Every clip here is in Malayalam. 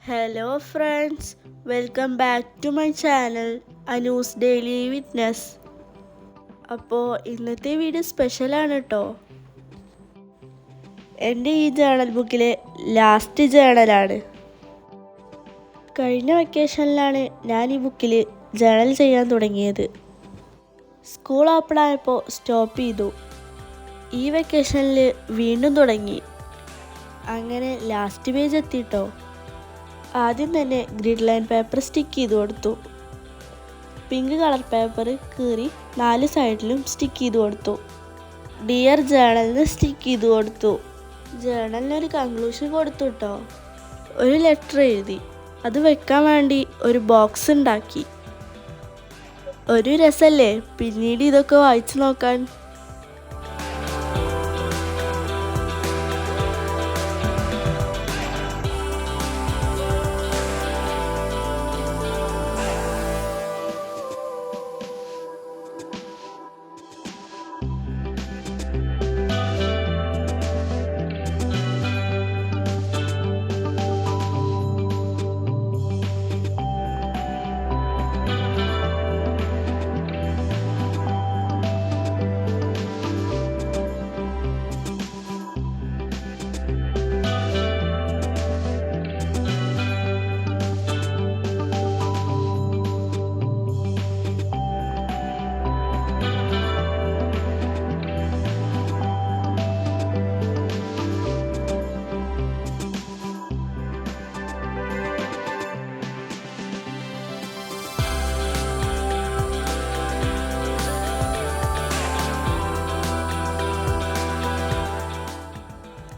Hello friends, welcome back to my channel Anu's Daily Witness. അപ്പോൾ ഇന്നത്തെ വീഡിയോ സ്പെഷ്യലാണ് കേട്ടോ. എൻ്റെ ഈ ജേണൽ ബുക്കിലെ ലാസ്റ്റ് ജേണലാണ്. കഴിഞ്ഞ വെക്കേഷനിലാണ് ഞാൻ ഈ ബുക്കിൽ ജേണൽ ചെയ്യാൻ തുടങ്ങിയത്. സ്കൂൾ ഓപ്പൺ ആയപ്പോൾ സ്റ്റോപ്പ് ചെയ്തു. ഈ വെക്കേഷനിൽ വീണ്ടും തുടങ്ങി. അങ്ങനെ ലാസ്റ്റ് പേജ് എത്തിട്ടോ. ആദ്യം തന്നെ ഗ്രിഡ് ലൈൻ പേപ്പർ സ്റ്റിക്ക് ചെയ്ത് കൊടുത്തു. പിങ്ക് കളർ പേപ്പർ കീറി 4 സൈഡിലും സ്റ്റിക്ക് ചെയ്ത് കൊടുത്തു. ഡിയർ ജേണലിന് സ്റ്റിക്ക് ചെയ്ത് കൊടുത്തു. ജേണലിനൊരു കൺക്ലൂഷൻ കൊടുത്തു കേട്ടോ. ഒരു ലെറ്റർ എഴുതി. അത് വെക്കാൻ വേണ്ടി ഒരു ബോക്സ് ഉണ്ടാക്കി. ഒരു രസമല്ലേ പിന്നീട് ഇതൊക്കെ വായിച്ചു നോക്കാൻ.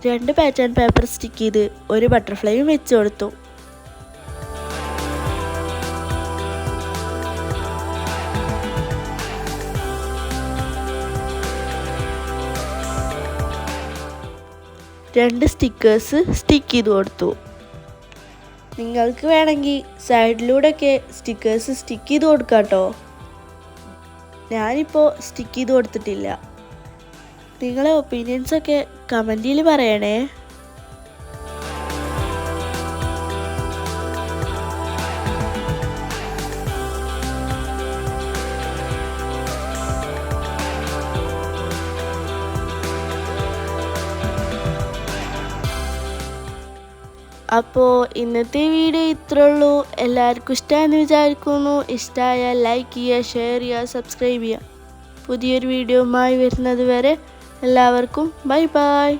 രണ്ട് പാറ്റേൺ പേപ്പർ സ്റ്റിക്ക് ചെയ്ത് ഒരു ബട്ടർഫ്ലൈയും വെച്ച് കൊടുത്തു. രണ്ട് സ്റ്റിക്കേഴ്സ് സ്റ്റിക്ക് ചെയ്ത് കൊടുത്തു. നിങ്ങൾക്ക് വേണമെങ്കിൽ സൈഡിലൂടെയൊക്കെ സ്റ്റിക്കേഴ്സ് സ്റ്റിക്ക് ചെയ്ത് കൊടുക്കാം കേട്ടോ. ഞാനിപ്പോൾ സ്റ്റിക്ക് ചെയ്ത് കൊടുത്തിട്ടില്ല. നിങ്ങളെ ഒപ്പീനിയൻസൊക്കെ കമൻറ്റിൽ പറയണേ. അപ്പോൾ ഇന്നത്തെ വീഡിയോ ഇത്രേ ഉള്ളൂ. എല്ലാവർക്കും ഇഷ്ടമായെന്ന് വിചാരിക്കുന്നു. ഇഷ്ടമായാൽ ലൈക്ക് ചെയ്യുക, ഷെയർ ചെയ്യുക, സബ്സ്ക്രൈബ് ചെയ്യുക. പുതിയൊരു വീഡിയോയുമായി വരുന്നത് വരെ എല്ലാവർക്കും ബൈ ബൈ.